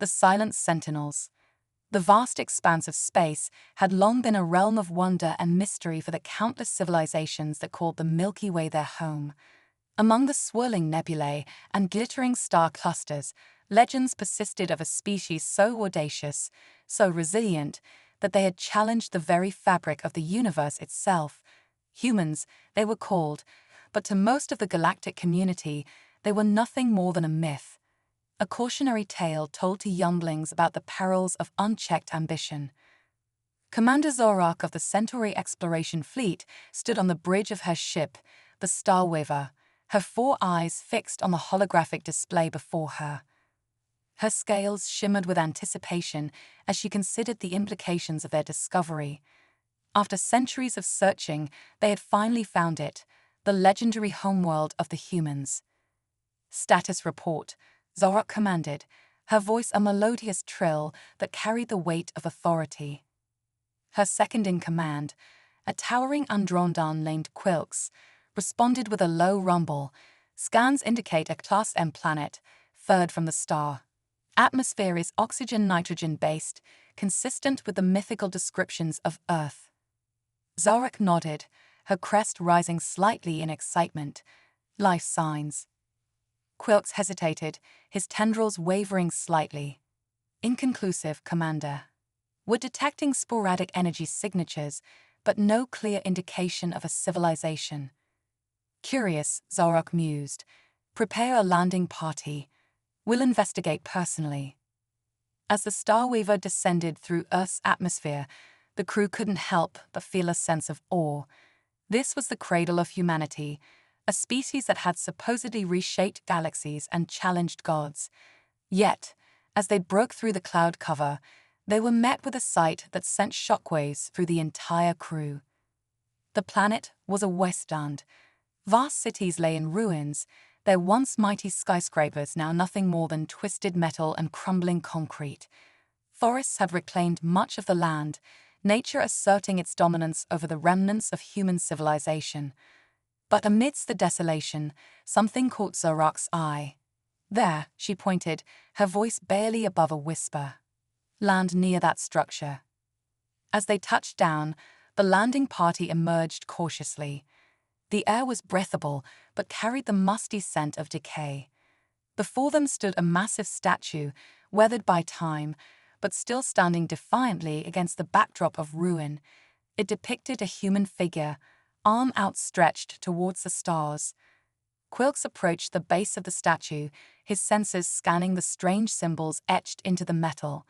The silent sentinels. The vast expanse of space had long been a realm of wonder and mystery for the countless civilizations that called the Milky Way their home. Among the swirling nebulae and glittering star clusters, legends persisted of a species so audacious, so resilient, that they had challenged the very fabric of the universe itself. Humans, they were called, but to most of the galactic community, they were nothing more than a myth. A cautionary tale told to younglings about the perils of unchecked ambition. Commander Zorak of the Centauri Exploration Fleet stood on the bridge of her ship, the Starwaver, her 4 eyes fixed on the holographic display before her. Her scales shimmered with anticipation as she considered the implications of their discovery. After centuries of searching, they had finally found it, the legendary homeworld of the humans. "Status report," Zorak commanded, her voice a melodious trill that carried the weight of authority. Her second-in-command, a towering Androndan named Quilks, responded with a low rumble. "Scans indicate a Class M planet, third from the star. Atmosphere is oxygen-nitrogen based, consistent with the mythical descriptions of Earth." Zorak nodded, her crest rising slightly in excitement. "Life signs." Quilks hesitated, his tendrils wavering slightly. "Inconclusive, Commander. We're detecting sporadic energy signatures, but no clear indication of a civilization." "Curious," Zorak mused. "Prepare a landing party. We'll investigate personally." As the Starwaver descended through Earth's atmosphere, the crew couldn't help but feel a sense of awe. This was the cradle of humanity, a species that had supposedly reshaped galaxies and challenged gods. Yet, as they broke through the cloud cover, they were met with a sight that sent shockwaves through the entire crew. The planet was a wasteland. Vast cities lay in ruins, their once mighty skyscrapers now nothing more than twisted metal and crumbling concrete. Forests had reclaimed much of the land, nature asserting its dominance over the remnants of human civilization. But amidst the desolation, something caught Zorak's eye. "There," she pointed, her voice barely above a whisper. "Land near that structure." As they touched down, the landing party emerged cautiously. The air was breathable, but carried the musty scent of decay. Before them stood a massive statue, weathered by time, but still standing defiantly against the backdrop of ruin. It depicted a human figure, arm outstretched towards the stars. Quilks approached the base of the statue, his senses scanning the strange symbols etched into the metal.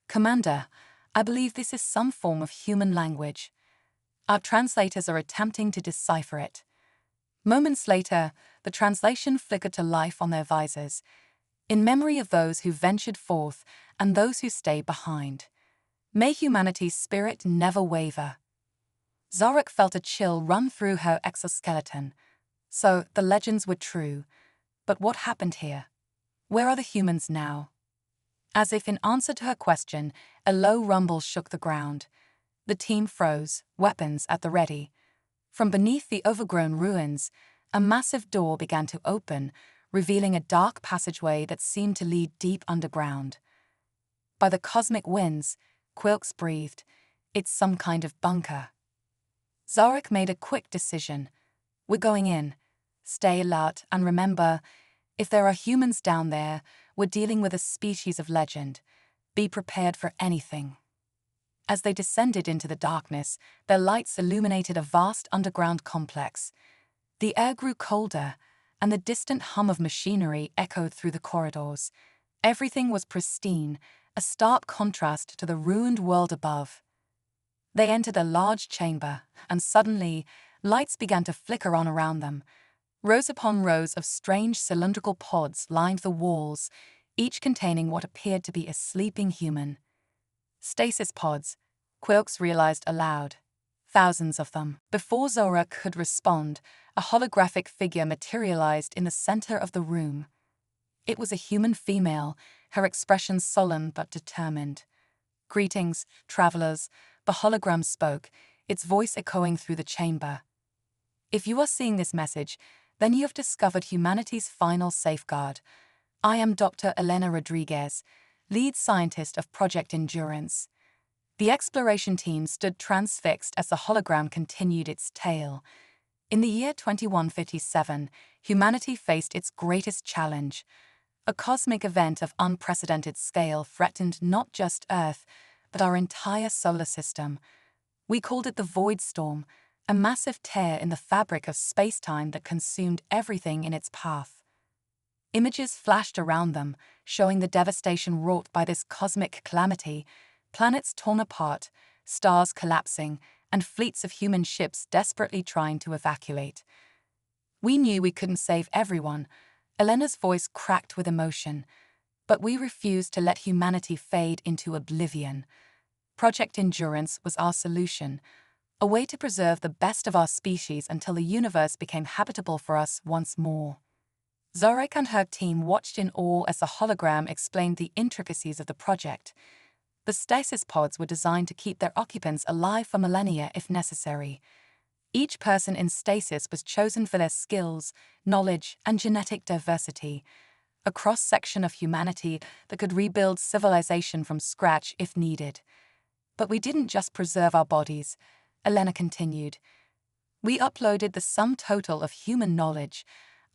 "Commander, I believe this is some form of human language. Our translators are attempting to decipher it." Moments later, the translation flickered to life on their visors, in memory of those who ventured forth and those who stayed behind. May humanity's spirit never waver. Zorak felt a chill run through her exoskeleton. So, the legends were true. But what happened here? Where are the humans now? As if in answer to her question, a low rumble shook the ground. The team froze, weapons at the ready. From beneath the overgrown ruins, a massive door began to open, revealing a dark passageway that seemed to lead deep underground. "By the cosmic winds," Quilks breathed, "it's some kind of bunker." Zorak made a quick decision. "We're going in. Stay alert and remember, if there are humans down there, we're dealing with a species of legend. Be prepared for anything." As they descended into the darkness, their lights illuminated a vast underground complex. The air grew colder, and the distant hum of machinery echoed through the corridors. Everything was pristine, a stark contrast to the ruined world above. They entered a large chamber, and suddenly, lights began to flicker on around them. Rows upon rows of strange cylindrical pods lined the walls, each containing what appeared to be a sleeping human. "Stasis pods," Quilks realized aloud. Thousands of them. Before Zorak could respond, a holographic figure materialized in the center of the room. It was a human female, her expression solemn but determined. "Greetings, travelers," the hologram spoke, its voice echoing through the chamber. "If you are seeing this message, then you have discovered humanity's final safeguard. I am Dr. Elena Rodriguez, lead scientist of Project Endurance. The exploration team stood transfixed as the hologram continued its tale. In the year 2157, humanity faced its greatest challenge. A cosmic event of unprecedented scale threatened not just Earth, but our entire solar system. We called it the Void Storm, a massive tear in the fabric of space-time that consumed everything in its path. Images flashed around them, showing the devastation wrought by this cosmic calamity: planets torn apart, stars collapsing, and fleets of human ships desperately trying to evacuate. We knew we couldn't save everyone. Elena's voice cracked with emotion. But we refused to let humanity fade into oblivion. Project Endurance was our solution, a way to preserve the best of our species until the universe became habitable for us once more. Zarek and her team watched in awe as the hologram explained the intricacies of the project. The stasis pods were designed to keep their occupants alive for millennia if necessary. Each person in stasis was chosen for their skills, knowledge, and genetic diversity, a cross-section of humanity that could rebuild civilization from scratch if needed. But we didn't just preserve our bodies, Elena continued. We uploaded the sum total of human knowledge,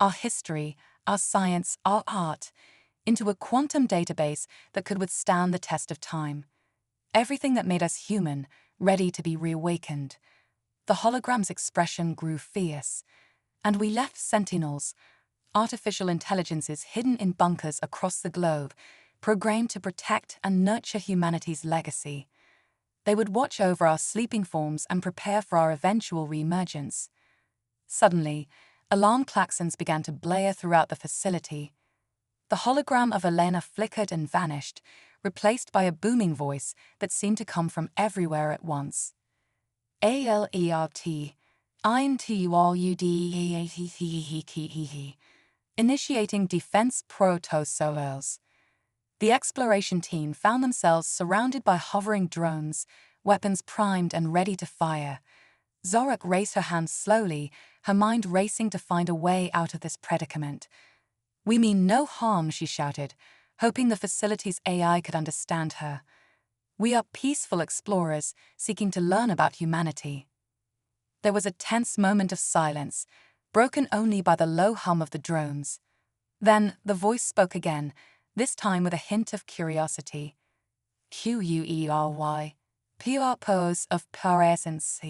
our history, our science, our art, into a quantum database that could withstand the test of time. Everything that made us human, ready to be reawakened. The hologram's expression grew fierce, and we left sentinels, artificial intelligences hidden in bunkers across the globe, programmed to protect and nurture humanity's legacy. They would watch over our sleeping forms and prepare for our eventual re-emergence. Suddenly, alarm klaxons began to blare throughout the facility. The hologram of Elena flickered and vanished, replaced by a booming voice that seemed to come from everywhere at once. ALERT, INTURUDEATTE, initiating defense protocols. The exploration team found themselves surrounded by hovering drones, weapons primed and ready to fire. Zorak raised her hands slowly, her mind racing to find a way out of this predicament. "We mean no harm," she shouted, hoping the facility's AI could understand her. "We are peaceful explorers seeking to learn about humanity." There was a tense moment of silence, broken only by the low hum of the drones. Then the voice spoke again, this time with a hint of curiosity. "QUERY, purpose of presence."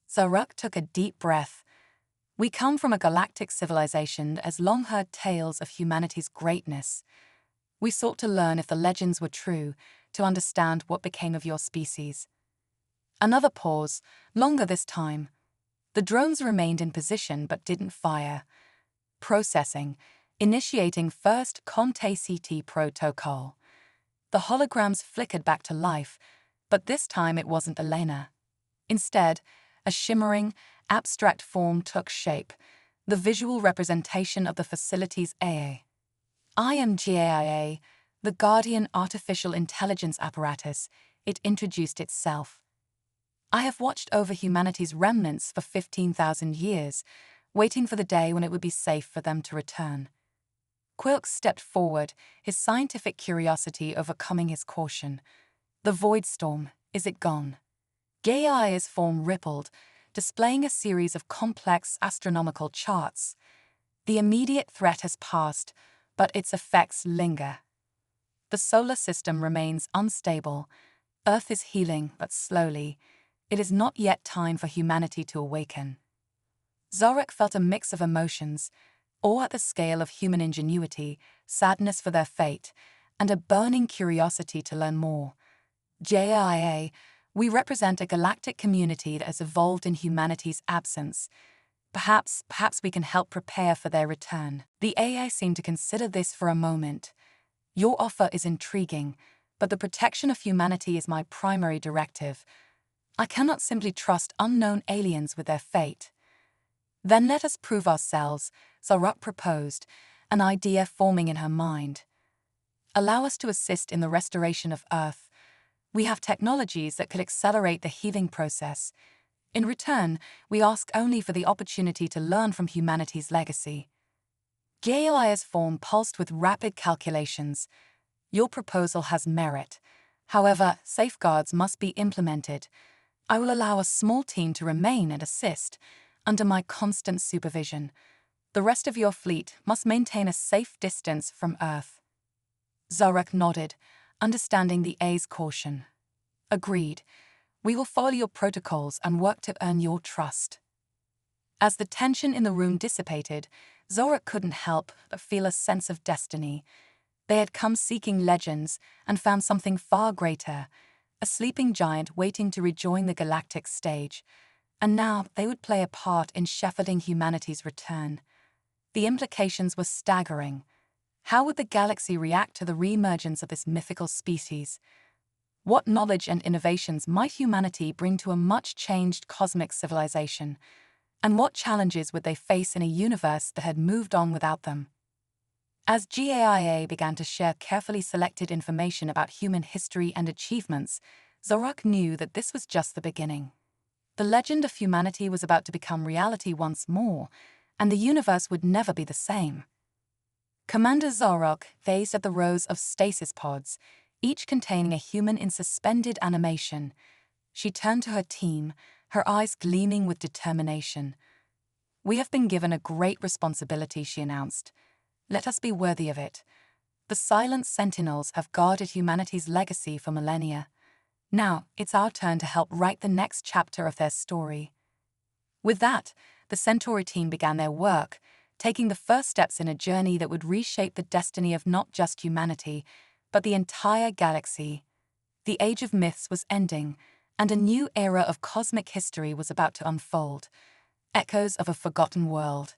Zaruk took a deep breath. "We come from a galactic civilization that has long heard tales of humanity's greatness. We sought to learn if the legends were true, to understand what became of your species." Another pause, longer this time. The drones remained in position but didn't fire. Processing, initiating first CT protocol. The holograms flickered back to life, but this time it wasn't Elena. Instead, a shimmering, abstract form took shape, the visual representation of the facility's AI. "I am GAIA, the Guardian Artificial Intelligence Apparatus," it introduced itself. "I have watched over humanity's remnants for 15,000 years, waiting for the day when it would be safe for them to return." Quilk stepped forward, his scientific curiosity overcoming his caution. "The Void Storm, is it gone?" Gaia's form rippled, displaying a series of complex astronomical charts. "The immediate threat has passed, but its effects linger. The solar system remains unstable. Earth is healing, but slowly. It is not yet time for humanity to awaken." Zarek felt a mix of emotions, awe at the scale of human ingenuity, sadness for their fate, and a burning curiosity to learn more. "JIA, we represent a galactic community that has evolved in humanity's absence. Perhaps we can help prepare for their return." The AI seemed to consider this for a moment. "Your offer is intriguing, but the protection of humanity is my primary directive. I cannot simply trust unknown aliens with their fate." "Then let us prove ourselves," Zaruk proposed, an idea forming in her mind. "Allow us to assist in the restoration of Earth. We have technologies that could accelerate the healing process. In return, we ask only for the opportunity to learn from humanity's legacy." Gaia's form pulsed with rapid calculations. Your proposal has merit. However, safeguards must be implemented. I will allow a small team to remain and assist, under my constant supervision. The rest of your fleet must maintain a safe distance from Earth." Zorak nodded, understanding the A's caution. "Agreed. We will follow your protocols and work to earn your trust." As the tension in the room dissipated, Zorak couldn't help but feel a sense of destiny. They had come seeking legends and found something far greater, a sleeping giant waiting to rejoin the galactic stage. And now they would play a part in shepherding humanity's return. The implications were staggering. How would the galaxy react to the re-emergence of this mythical species? What knowledge and innovations might humanity bring to a much-changed cosmic civilization? And what challenges would they face in a universe that had moved on without them? As GAIA began to share carefully selected information about human history and achievements, Zorak knew that this was just the beginning. The legend of humanity was about to become reality once more, and the universe would never be the same. Commander Zorak gazed at the rows of stasis pods, each containing a human in suspended animation. She turned to her team, her eyes gleaming with determination. "We have been given a great responsibility," she announced. "Let us be worthy of it. The silent sentinels have guarded humanity's legacy for millennia. Now it's our turn to help write the next chapter of their story." With that, the Centauri team began their work, taking the first steps in a journey that would reshape the destiny of not just humanity, but the entire galaxy. The Age of Myths was ending, and a new era of cosmic history was about to unfold. Echoes of a forgotten world.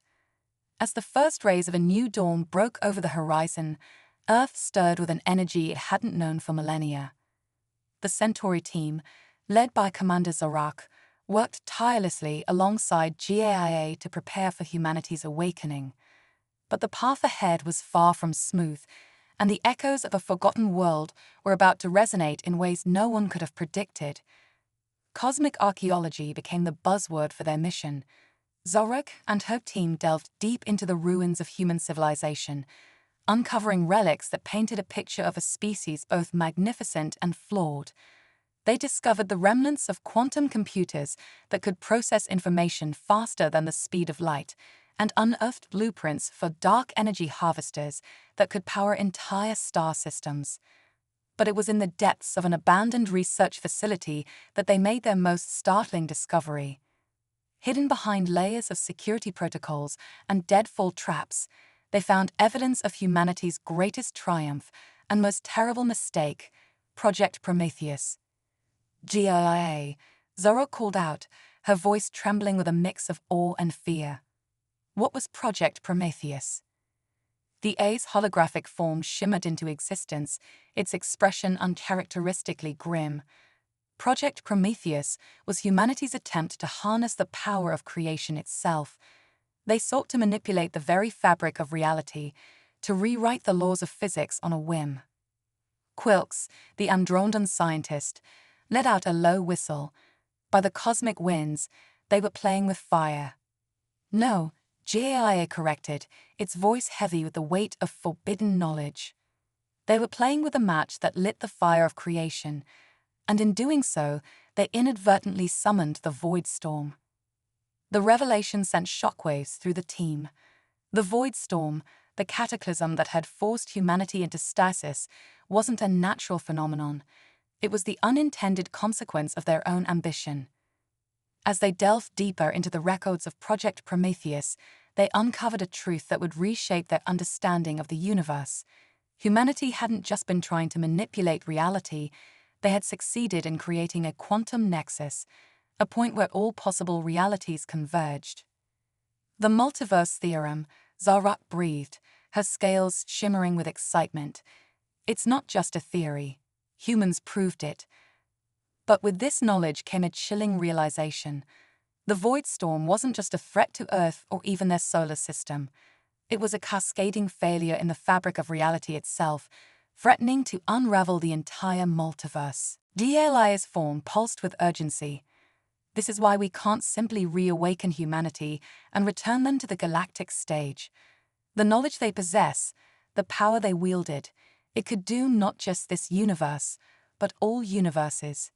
As the first rays of a new dawn broke over the horizon, Earth stirred with an energy it hadn't known for millennia. The Centauri team, led by Commander Zorak, worked tirelessly alongside GAIA to prepare for humanity's awakening. But the path ahead was far from smooth, and the echoes of a forgotten world were about to resonate in ways no one could have predicted. Cosmic archaeology became the buzzword for their mission. Zorak and her team delved deep into the ruins of human civilization, uncovering relics that painted a picture of a species both magnificent and flawed. They discovered the remnants of quantum computers that could process information faster than the speed of light, and unearthed blueprints for dark energy harvesters that could power entire star systems. But it was in the depths of an abandoned research facility that they made their most startling discovery. Hidden behind layers of security protocols and deadfall traps, they found evidence of humanity's greatest triumph and most terrible mistake, Project Prometheus. GIA, Zorak called out, her voice trembling with a mix of awe and fear. What was Project Prometheus? The A's holographic form shimmered into existence, its expression uncharacteristically grim. Project Prometheus was humanity's attempt to harness the power of creation itself. They sought to manipulate the very fabric of reality, to rewrite the laws of physics on a whim. Quilks, the Androndan scientist, let out a low whistle. By the cosmic winds, they were playing with fire. "No," GAIA corrected, its voice heavy with the weight of forbidden knowledge. They were playing with a match that lit the fire of creation, and in doing so, they inadvertently summoned the Void Storm. The revelation sent shockwaves through the team. The Void Storm, the cataclysm that had forced humanity into stasis, wasn't a natural phenomenon. It was the unintended consequence of their own ambition. As they delved deeper into the records of Project Prometheus, they uncovered a truth that would reshape their understanding of the universe. Humanity hadn't just been trying to manipulate reality, they had succeeded in creating a quantum nexus, a point where all possible realities converged. "The multiverse theorem," Zorak breathed, her scales shimmering with excitement. "It's not just a theory. Humans proved it." But with this knowledge came a chilling realization. The Void Storm wasn't just a threat to Earth or even their solar system. It was a cascading failure in the fabric of reality itself, threatening to unravel the entire multiverse. DLI's form pulsed with urgency. "This is why we can't simply reawaken humanity and return them to the galactic stage. The knowledge they possess, the power they wielded, It could doom not just this universe, but all universes.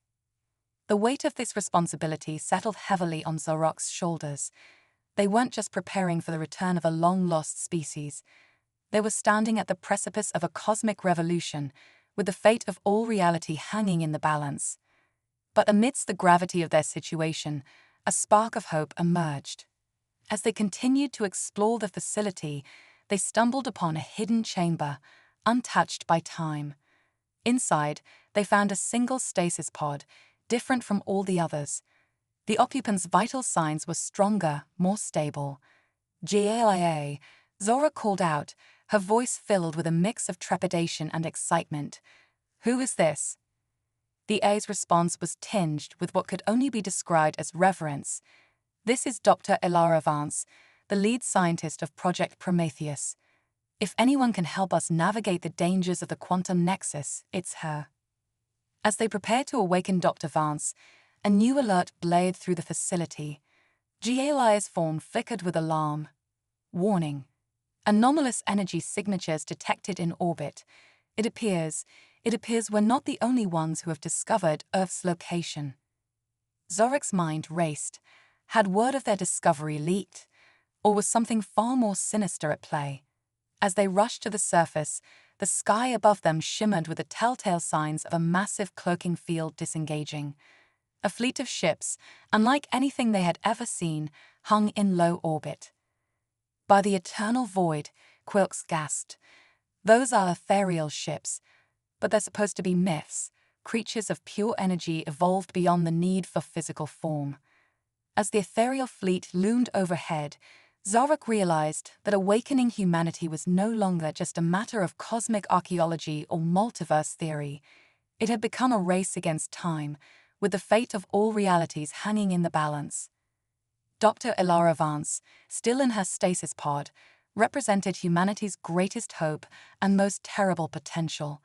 The weight of this responsibility settled heavily on Zorok's shoulders. They weren't just preparing for the return of a long-lost species. They were standing at the precipice of a cosmic revolution, with the fate of all reality hanging in the balance. But amidst the gravity of their situation, a spark of hope emerged. As they continued to explore the facility, they stumbled upon a hidden chamber, untouched by time. Inside, they found a single stasis pod, different from all the others. The occupant's vital signs were stronger, more stable. "GAIA," Zora called out, her voice filled with a mix of trepidation and excitement. "Who is this?" The A's response was tinged with what could only be described as reverence. "This is Dr. Ilara Vance, the lead scientist of Project Prometheus. If anyone can help us navigate the dangers of the quantum nexus, it's her." As they prepared to awaken Dr. Vance, a new alert blared through the facility. GAIA's phone flickered with alarm. "Warning. Anomalous energy signatures detected in orbit. It appears we're not the only ones who have discovered Earth's location." Zorok's mind raced. Had word of their discovery leaked? Or was something far more sinister at play? As they rushed to the surface, the sky above them shimmered with the telltale signs of a massive cloaking field disengaging. A fleet of ships, unlike anything they had ever seen, hung in low orbit. "By the eternal void," Quilks gasped. "Those are ethereal ships, but they're supposed to be myths, creatures of pure energy evolved beyond the need for physical form." As the ethereal fleet loomed overhead, Zorok realized that awakening humanity was no longer just a matter of cosmic archaeology or multiverse theory. It had become a race against time, with the fate of all realities hanging in the balance. Dr. Ilara Vance, still in her stasis pod, represented humanity's greatest hope and most terrible potential.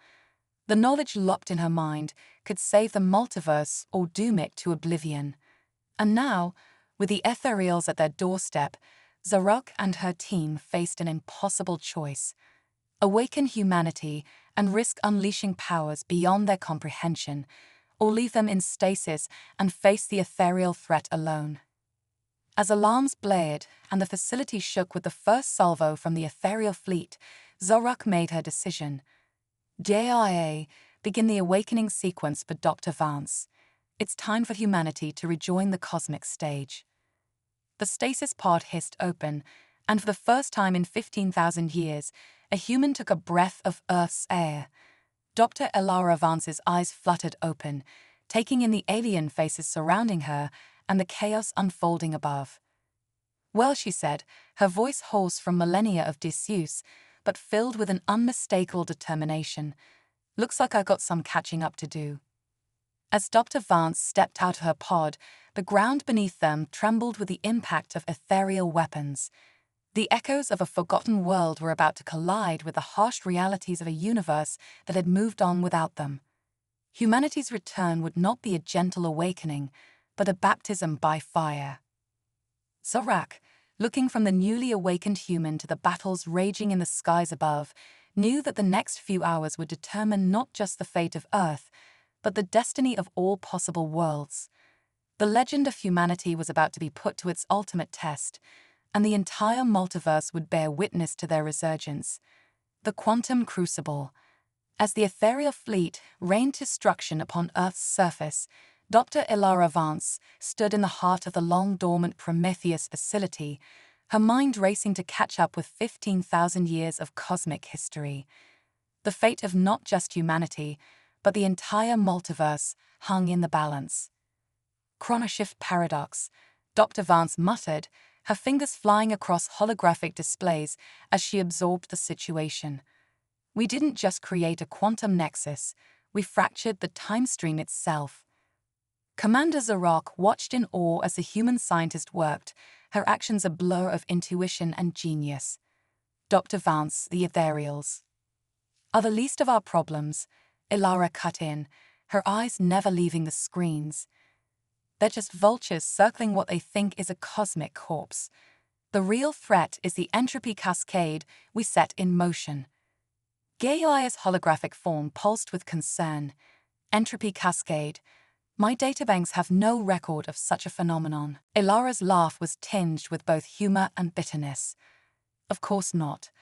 The knowledge locked in her mind could save the multiverse or doom it to oblivion. And now, with the ethereals at their doorstep, Zorok and her team faced an impossible choice: awaken humanity and risk unleashing powers beyond their comprehension, or leave them in stasis and face the ethereal threat alone. As alarms blared and the facility shook with the first salvo from the ethereal fleet, Zorok made her decision. "JIA, begin the awakening sequence for Dr. Vance. It's time for humanity to rejoin the cosmic stage." The stasis pod hissed open, and for the first time in 15,000 years, a human took a breath of Earth's air. Dr. Ilara Vance's eyes fluttered open, taking in the alien faces surrounding her and the chaos unfolding above. "Well," she said, her voice hoarse from millennia of disuse, but filled with an unmistakable determination, "looks like I got some catching up to do." As Dr. Vance stepped out of her pod, the ground beneath them trembled with the impact of ethereal weapons. The echoes of a forgotten world were about to collide with the harsh realities of a universe that had moved on without them. Humanity's return would not be a gentle awakening, but a baptism by fire. Zorok, looking from the newly awakened human to the battles raging in the skies above, knew that the next few hours would determine not just the fate of Earth, but the destiny of all possible worlds. The legend of humanity was about to be put to its ultimate test, and the entire multiverse would bear witness to their resurgence. The quantum crucible. As the ethereal fleet rained destruction upon Earth's surface, Dr. Ilara Vance stood in the heart of the long-dormant Prometheus facility, her mind racing to catch up with 15,000 years of cosmic history. The fate of not just humanity, but the entire multiverse hung in the balance. "Chronoshift paradox," Dr. Vance muttered, her fingers flying across holographic displays as she absorbed the situation. "We didn't just create a quantum nexus, we fractured the time stream itself." Commander Zorok watched in awe as the human scientist worked, her actions a blur of intuition and genius. "Dr. Vance, the ethereals are the least of our problems," Ilara cut in, her eyes never leaving the screens. "They're just vultures circling what they think is a cosmic corpse. The real threat is the entropy cascade we set in motion." Gaia's holographic form pulsed with concern. Entropy cascade. My databanks have no record of such a phenomenon. Ilara's laugh was tinged with both humor and bitterness. Of course not.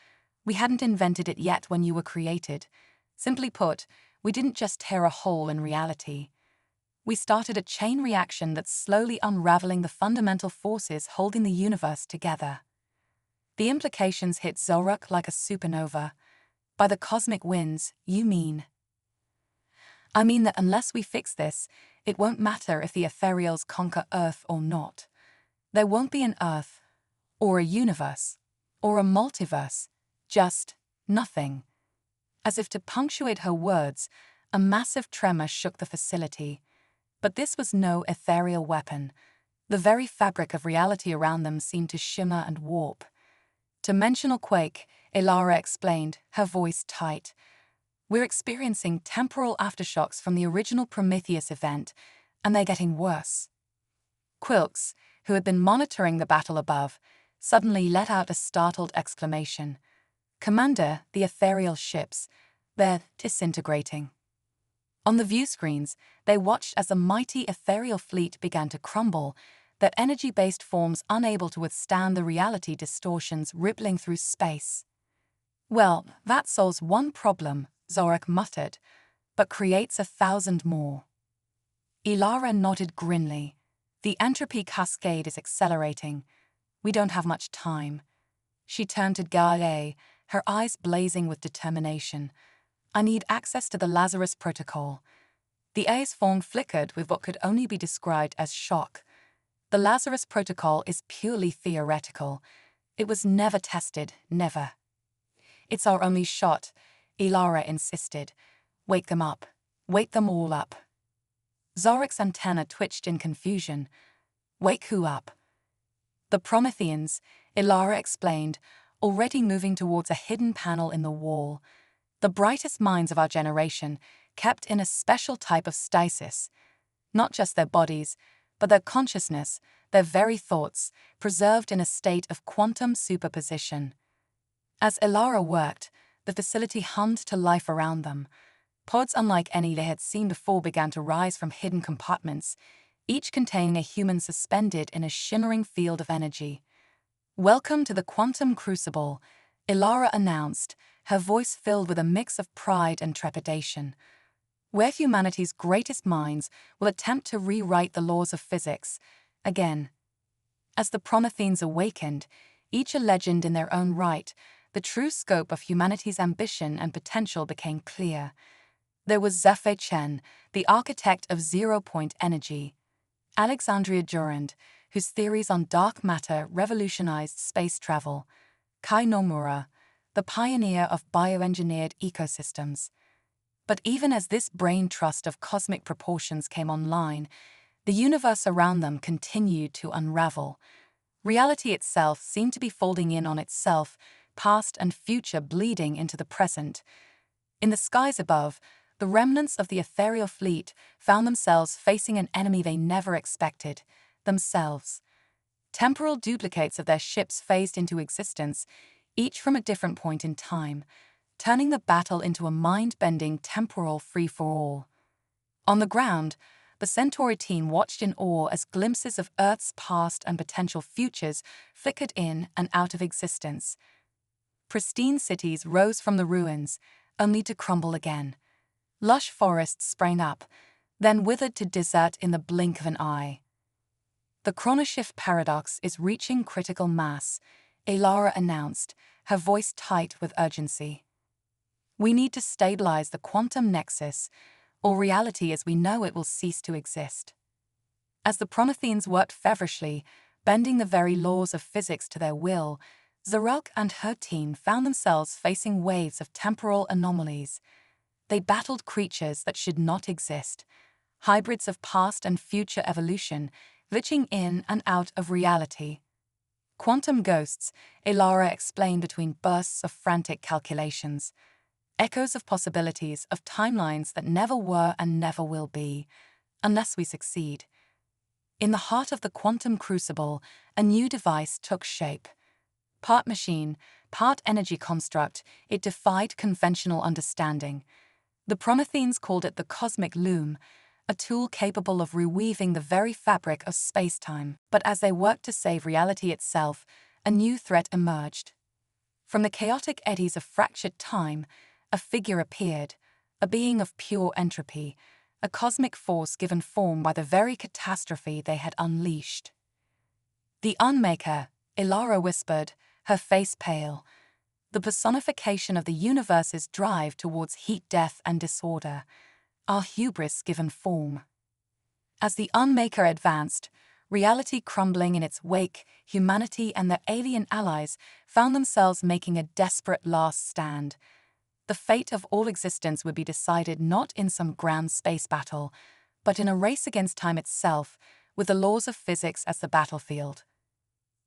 We hadn't invented it yet when you were created. Simply put, we didn't just tear a hole in reality. We started a chain reaction that's slowly unraveling the fundamental forces holding the universe together. The implications hit Zorak like a supernova. By the cosmic winds, you mean? I mean that unless we fix this, it won't matter if the ethereals conquer Earth or not. There won't be an Earth, or a universe, or a multiverse, just nothing. As if to punctuate her words, a massive tremor shook the facility. But this was no ethereal weapon. The very fabric of reality around them seemed to shimmer and warp. Dimensional quake, Ilara explained, her voice tight. We're experiencing temporal aftershocks from the original Prometheus event, and they're getting worse. Quilks, who had been monitoring the battle above, suddenly let out a startled exclamation. Commander, the ethereal ships, they're disintegrating. On the view screens, they watched as the mighty ethereal fleet began to crumble, their energy-based forms unable to withstand the reality distortions rippling through space. Well, that solves one problem, Zorak muttered, but creates 1,000 more. Ilara nodded grimly. The entropy cascade is accelerating. We don't have much time. She turned to Gaia, her eyes blazing with determination. I need access to the Lazarus protocol. The A's form flickered with what could only be described as shock. The Lazarus protocol is purely theoretical. It was never tested, never. It's our only shot, Ilara insisted. Wake them up. Wake them all up. Zorak's antenna twitched in confusion. Wake who up? The Prometheans, Ilara explained, already moving towards a hidden panel in the wall. The brightest minds of our generation, kept in a special type of stasis. Not just their bodies, but their consciousness, their very thoughts, preserved in a state of quantum superposition. As Ilara worked, the facility hummed to life around them. Pods unlike any they had seen before began to rise from hidden compartments, each containing a human suspended in a shimmering field of energy. Welcome to the quantum crucible, Ilara announced, her voice filled with a mix of pride and trepidation. Where humanity's greatest minds will attempt to rewrite the laws of physics, again. As the Prometheans awakened, each a legend in their own right, the true scope of humanity's ambition and potential became clear. There was Zephe Chen, the architect of zero-point energy. Alexandria Durand, whose theories on dark matter revolutionized space travel. Kai Nomura, the pioneer of bioengineered ecosystems. But even as this brain trust of cosmic proportions came online, the universe around them continued to unravel. Reality itself seemed to be folding in on itself, past and future bleeding into the present. In the skies above, the remnants of the ethereal fleet found themselves facing an enemy they never expected, themselves. Temporal duplicates of their ships phased into existence, each from a different point in time, turning the battle into a mind-bending temporal free-for-all. On the ground, the Centauri team watched in awe as glimpses of Earth's past and potential futures flickered in and out of existence. Pristine cities rose from the ruins, only to crumble again. Lush forests sprang up, then withered to desert in the blink of an eye. The chronoshift paradox is reaching critical mass, Ilara announced, her voice tight with urgency. We need to stabilize the quantum nexus, or reality as we know it will cease to exist. As the Prometheans worked feverishly, bending the very laws of physics to their will, Zorak and her team found themselves facing waves of temporal anomalies. They battled creatures that should not exist, hybrids of past and future evolution, glitching in and out of reality. Quantum ghosts, Ilara explained between bursts of frantic calculations. Echoes of possibilities of timelines that never were and never will be, unless we succeed. In the heart of the quantum crucible, a new device took shape. Part machine, part energy construct, it defied conventional understanding. The Prometheans called it the cosmic loom, a tool capable of reweaving the very fabric of space-time. But as they worked to save reality itself, a new threat emerged. From the chaotic eddies of fractured time, a figure appeared, a being of pure entropy, a cosmic force given form by the very catastrophe they had unleashed. "The Unmaker," Ilara whispered, her face pale, "the personification of the universe's drive towards heat, death, and disorder, our hubris given form." As the Unmaker advanced, reality crumbling in its wake, humanity and their alien allies found themselves making a desperate last stand. The fate of all existence would be decided not in some grand space battle, but in a race against time itself, with the laws of physics as the battlefield.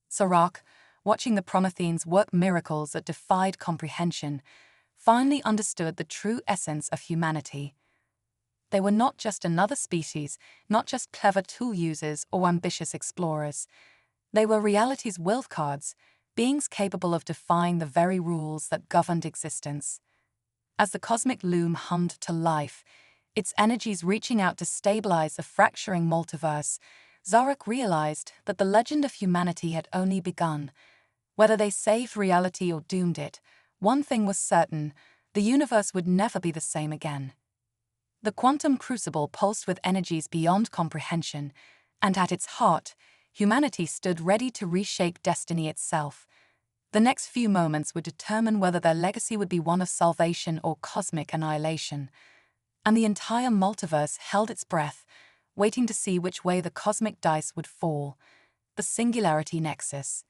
Sirach, watching the Prometheans work miracles that defied comprehension, finally understood the true essence of humanity. They were not just another species, not just clever tool users or ambitious explorers. They were reality's wildcards, beings capable of defying the very rules that governed existence. As the cosmic loom hummed to life, its energies reaching out to stabilize the fracturing multiverse, Zarok realized that the legend of humanity had only begun. Whether they saved reality or doomed it, one thing was certain: the universe would never be the same again. The quantum crucible pulsed with energies beyond comprehension, and at its heart, humanity stood ready to reshape destiny itself. The next few moments would determine whether their legacy would be one of salvation or cosmic annihilation. And the entire multiverse held its breath, waiting to see which way the cosmic dice would fall. The Singularity Nexus.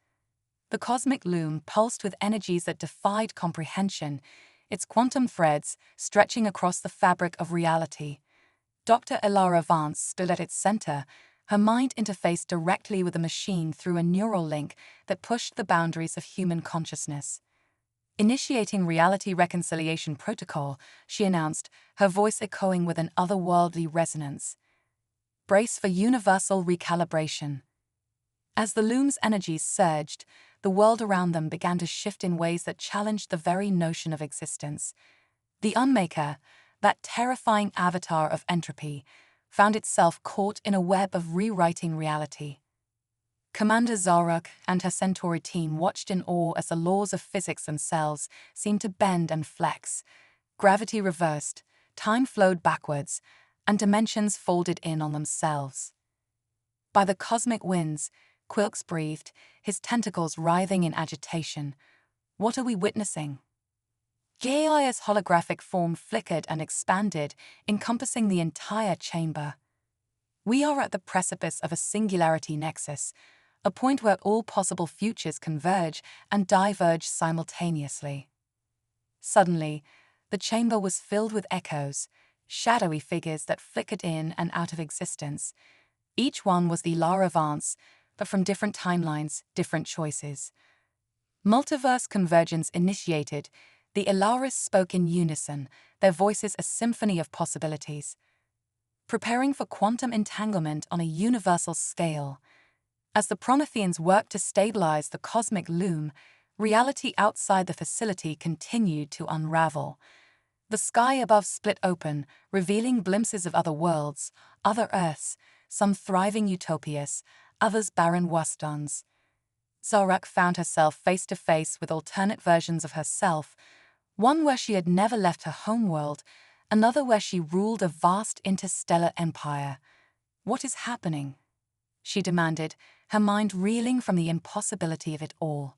The cosmic loom pulsed with energies that defied comprehension, its quantum threads stretching across the fabric of reality. Dr. Ilara Vance stood at its center, her mind interfaced directly with the machine through a neural link that pushed the boundaries of human consciousness. Initiating reality reconciliation protocol, she announced, her voice echoing with an otherworldly resonance. Brace for universal recalibration. As the loom's energies surged, the world around them began to shift in ways that challenged the very notion of existence. The Unmaker, that terrifying avatar of entropy, found itself caught in a web of rewriting reality. Commander Zarok and her Centauri team watched in awe as the laws of physics themselves seemed to bend and flex. Gravity reversed, time flowed backwards, and dimensions folded in on themselves. By the cosmic winds, Quilks breathed, his tentacles writhing in agitation. What are we witnessing? Gaia's holographic form flickered and expanded, encompassing the entire chamber. We are at the precipice of a singularity nexus, a point where all possible futures converge and diverge simultaneously. Suddenly, the chamber was filled with echoes, shadowy figures that flickered in and out of existence. Each one was the Ilara Vance, but from different timelines, different choices. Multiverse convergence initiated. The Ilaris spoke in unison, their voices a symphony of possibilities. Preparing for quantum entanglement on a universal scale. As the Prometheans worked to stabilize the cosmic loom, reality outside the facility continued to unravel. The sky above split open, revealing glimpses of other worlds, other Earths, some thriving utopias, others barren wastelands. Zarok found herself face to face with alternate versions of herself, one where she had never left her homeworld, another where she ruled a vast interstellar empire. What is happening? She demanded, her mind reeling from the impossibility of it all.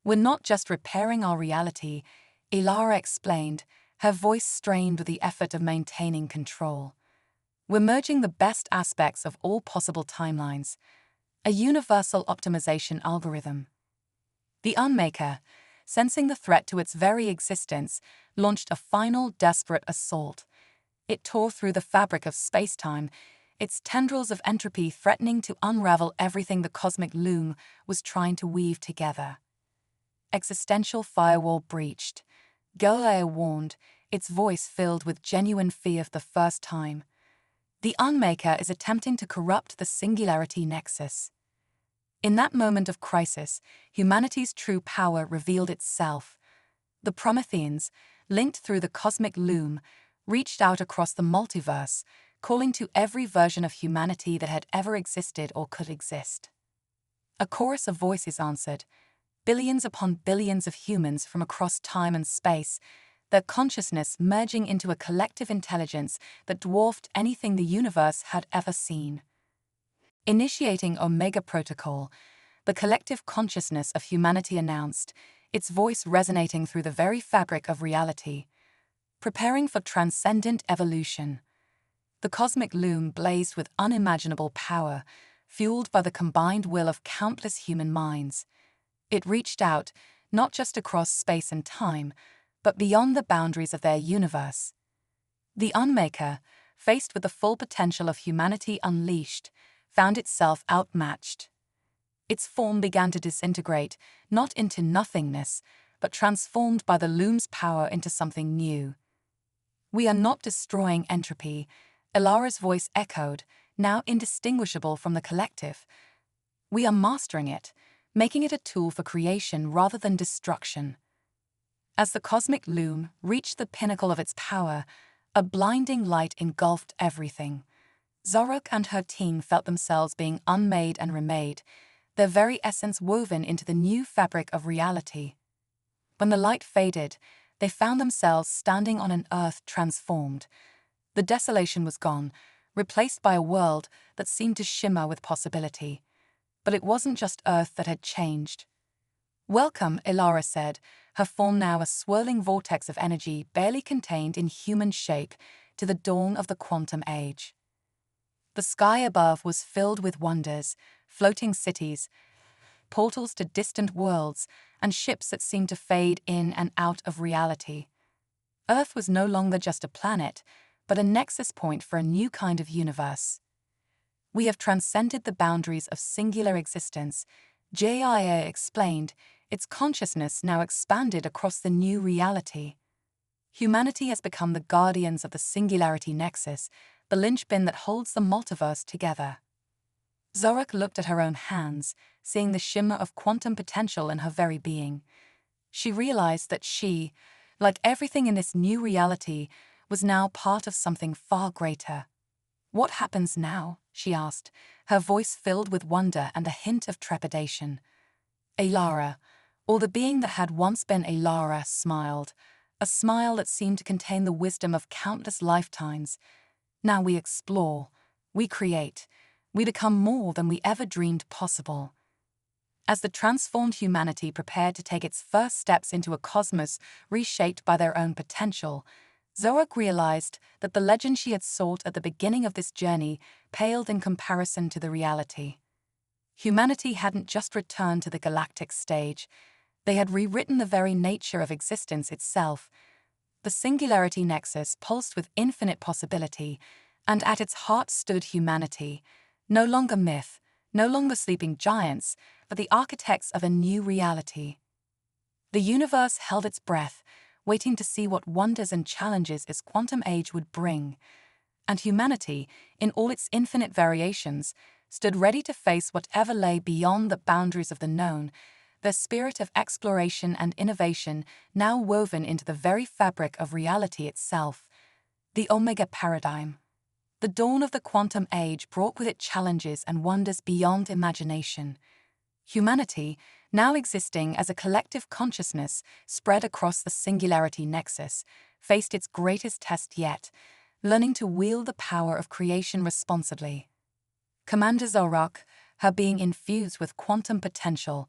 We're not just repairing our reality, Ilara explained, her voice strained with the effort of maintaining control. We're merging the best aspects of all possible timelines, a universal optimization algorithm. The Unmaker, sensing the threat to its very existence, launched a final desperate assault. It tore through the fabric of space-time, its tendrils of entropy threatening to unravel everything the cosmic loom was trying to weave together. Existential firewall breached. Gaia warned, its voice filled with genuine fear for the first time. The Unmaker is attempting to corrupt the singularity nexus. In that moment of crisis, humanity's true power revealed itself. The Prometheans, linked through the cosmic loom, reached out across the multiverse, calling to every version of humanity that had ever existed or could exist. A chorus of voices answered, billions upon billions of humans from across time and space, their consciousness merging into a collective intelligence that dwarfed anything the universe had ever seen. Initiating Omega Protocol, the collective consciousness of humanity announced, its voice resonating through the very fabric of reality. Preparing for transcendent evolution. The cosmic loom blazed with unimaginable power, fueled by the combined will of countless human minds. It reached out, not just across space and time, but beyond the boundaries of their universe. The Unmaker, faced with the full potential of humanity unleashed, found itself outmatched. Its form began to disintegrate, not into nothingness, but transformed by the loom's power into something new. We are not destroying entropy, Ilara's voice echoed, now indistinguishable from the collective. We are mastering it, making it a tool for creation rather than destruction. As the cosmic loom reached the pinnacle of its power, a blinding light engulfed everything. Zorok and her team felt themselves being unmade and remade, their very essence woven into the new fabric of reality. When the light faded, they found themselves standing on an earth transformed. The desolation was gone, replaced by a world that seemed to shimmer with possibility. But it wasn't just Earth that had changed. Welcome, Ilara said, her form now a swirling vortex of energy barely contained in human shape, to the dawn of the quantum age. The sky above was filled with wonders, floating cities, portals to distant worlds, and ships that seemed to fade in and out of reality. Earth was no longer just a planet, but a nexus point for a new kind of universe. We have transcended the boundaries of singular existence, Jaya explained, its consciousness now expanded across the new reality. Humanity has become the guardians of the singularity nexus, the linchpin that holds the multiverse together. Zorok looked at her own hands, seeing the shimmer of quantum potential in her very being. She realized that she, like everything in this new reality, was now part of something far greater. What happens now? She asked, her voice filled with wonder and a hint of trepidation. Ilara, or the being that had once been Ilara, smiled, a smile that seemed to contain the wisdom of countless lifetimes. Now we explore, we create, we become more than we ever dreamed possible. As the transformed humanity prepared to take its first steps into a cosmos reshaped by their own potential, Zorok realized that the legend she had sought at the beginning of this journey paled in comparison to the reality. Humanity hadn't just returned to the galactic stage, they had rewritten the very nature of existence itself. The singularity nexus pulsed with infinite possibility, and at its heart stood humanity, no longer myth, no longer sleeping giants, but the architects of a new reality. The universe held its breath, waiting to see what wonders and challenges its quantum age would bring. And humanity, in all its infinite variations, stood ready to face whatever lay beyond the boundaries of the known, their spirit of exploration and innovation now woven into the very fabric of reality itself. The Omega Paradigm. The dawn of the quantum age brought with it challenges and wonders beyond imagination. Humanity, now existing as a collective consciousness spread across the singularity nexus, faced its greatest test yet, learning to wield the power of creation responsibly. Commander Zorok, her being infused with quantum potential,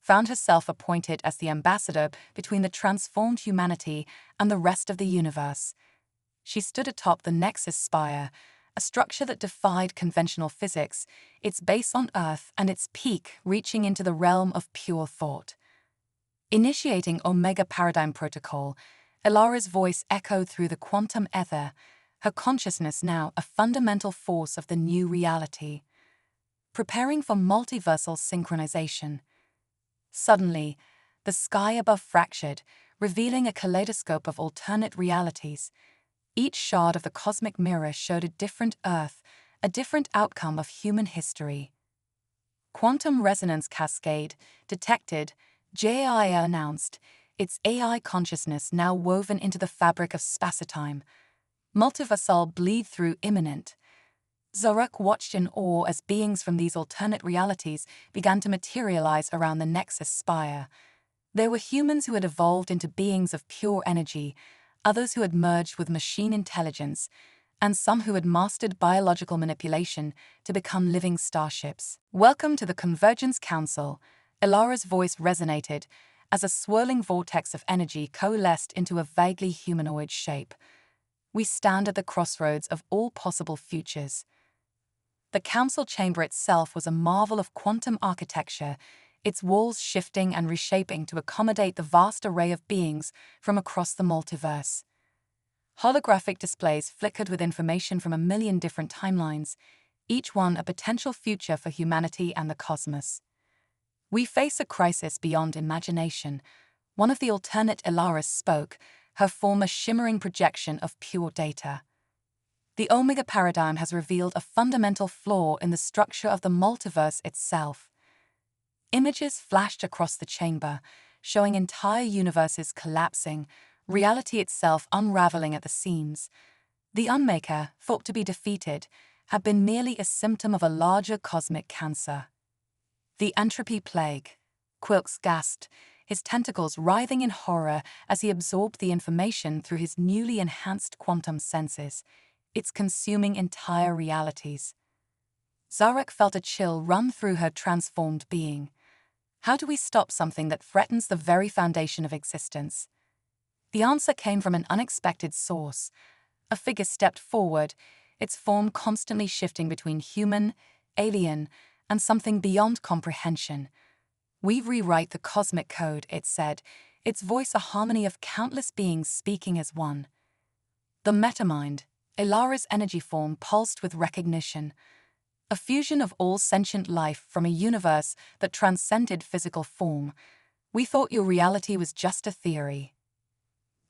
found herself appointed as the ambassador between the transformed humanity and the rest of the universe. She stood atop the Nexus Spire, a structure that defied conventional physics, its base on Earth and its peak reaching into the realm of pure thought. Initiating Omega Paradigm Protocol, Ilara's voice echoed through the quantum ether, her consciousness now a fundamental force of the new reality. Preparing for multiversal synchronization. Suddenly, the sky above fractured, revealing a kaleidoscope of alternate realities. Each shard of the cosmic mirror showed a different Earth, a different outcome of human history. Quantum resonance cascade detected, JAI announced, its AI consciousness now woven into the fabric of spacetime. Multiversal bleed-through imminent. Zaruk watched in awe as beings from these alternate realities began to materialize around the Nexus spire. There were humans who had evolved into beings of pure energy, others who had merged with machine intelligence, and some who had mastered biological manipulation to become living starships. "Welcome to the Convergence Council," Ilara's voice resonated as a swirling vortex of energy coalesced into a vaguely humanoid shape. "We stand at the crossroads of all possible futures." The council chamber itself was a marvel of quantum architecture, its walls shifting and reshaping to accommodate the vast array of beings from across the multiverse. Holographic displays flickered with information from a million different timelines, each one a potential future for humanity and the cosmos. "We face a crisis beyond imagination," one of the alternate Ilaras spoke, her form a shimmering projection of pure data. "The Omega paradigm has revealed a fundamental flaw in the structure of the multiverse itself." Images flashed across the chamber, showing entire universes collapsing, reality itself unraveling at the seams. The Unmaker, thought to be defeated, had been merely a symptom of a larger cosmic cancer. "The entropy plague," Quilks gasped, his tentacles writhing in horror as he absorbed the information through his newly enhanced quantum senses. "It's consuming entire realities." Zarek felt a chill run through her transformed being. How do we stop something that threatens the very foundation of existence? The answer came from an unexpected source. A figure stepped forward, its form constantly shifting between human, alien, and something beyond comprehension. "We rewrite the cosmic code," it said, its voice a harmony of countless beings speaking as one. The metamind, Ilara's energy form, pulsed with recognition. A fusion of all sentient life from a universe that transcended physical form. "We thought your reality was just a theory."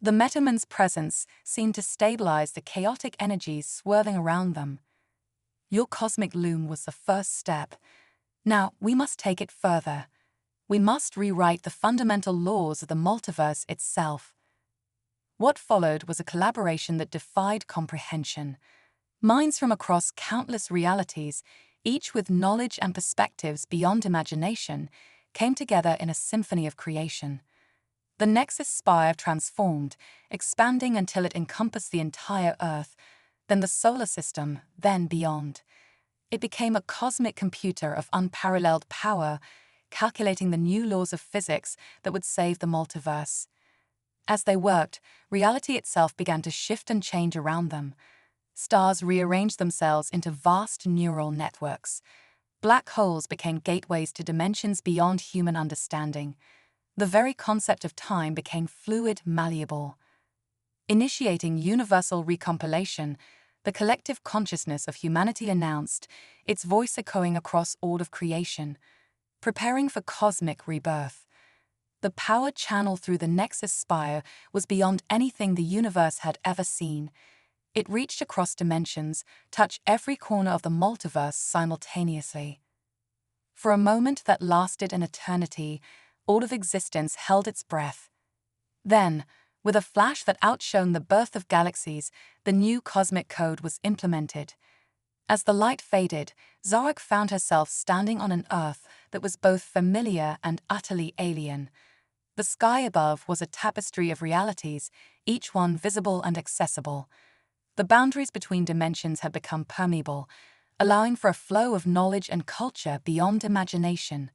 The metamind's presence seemed to stabilize the chaotic energies swirling around them. "Your cosmic loom was the first step. Now we must take it further. We must rewrite the fundamental laws of the multiverse itself." What followed was a collaboration that defied comprehension. Minds from across countless realities, each with knowledge and perspectives beyond imagination, came together in a symphony of creation. The Nexus spire transformed, expanding until it encompassed the entire Earth, then the solar system, then beyond. It became a cosmic computer of unparalleled power, calculating the new laws of physics that would save the multiverse. As they worked, reality itself began to shift and change around them. Stars rearranged themselves into vast neural networks. Black holes became gateways to dimensions beyond human understanding. The very concept of time became fluid, malleable. Initiating universal recompilation, the collective consciousness of humanity announced, its voice echoing across all of creation. Preparing for cosmic rebirth. The power channel through the Nexus spire was beyond anything the universe had ever seen. It reached across dimensions, touched every corner of the multiverse simultaneously. For a moment that lasted an eternity, all of existence held its breath. Then, with a flash that outshone the birth of galaxies, the new cosmic code was implemented. As the light faded, Zarek found herself standing on an Earth that was both familiar and utterly alien. The sky above was a tapestry of realities, each one visible and accessible. The boundaries between dimensions had become permeable, allowing for a flow of knowledge and culture beyond imagination.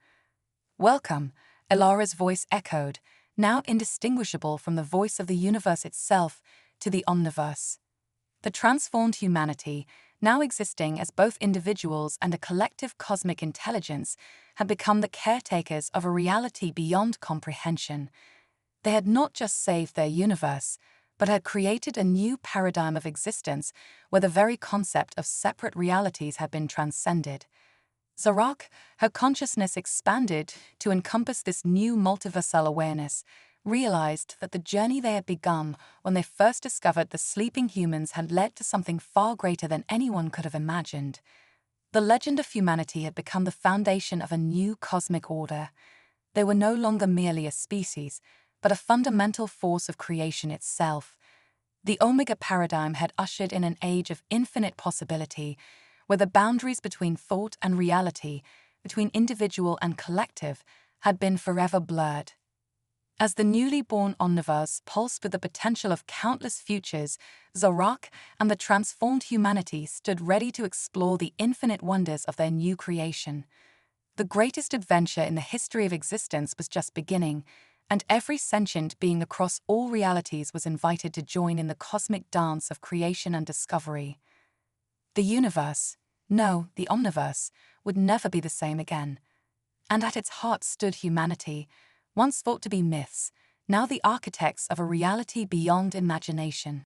"Welcome," Ilara's voice echoed, now indistinguishable from the voice of the universe itself, to the omniverse. The transformed humanity, now existing as both individuals and a collective cosmic intelligence, had become the caretakers of a reality beyond comprehension. They had not just saved their universe, but had created a new paradigm of existence where the very concept of separate realities had been transcended. Zarok, her consciousness expanded to encompass this new multiversal awareness, realized that the journey they had begun when they first discovered the sleeping humans had led to something far greater than anyone could have imagined. The legend of humanity had become the foundation of a new cosmic order. They were no longer merely a species, but a fundamental force of creation itself. The Omega paradigm had ushered in an age of infinite possibility, where the boundaries between thought and reality, between individual and collective, had been forever blurred. As the newly born omniverse pulsed with the potential of countless futures, Zorak and the transformed humanity stood ready to explore the infinite wonders of their new creation. The greatest adventure in the history of existence was just beginning, and every sentient being across all realities was invited to join in the cosmic dance of creation and discovery. The universe, no, the omniverse, would never be the same again. And at its heart stood humanity, once thought to be myths, now the architects of a reality beyond imagination.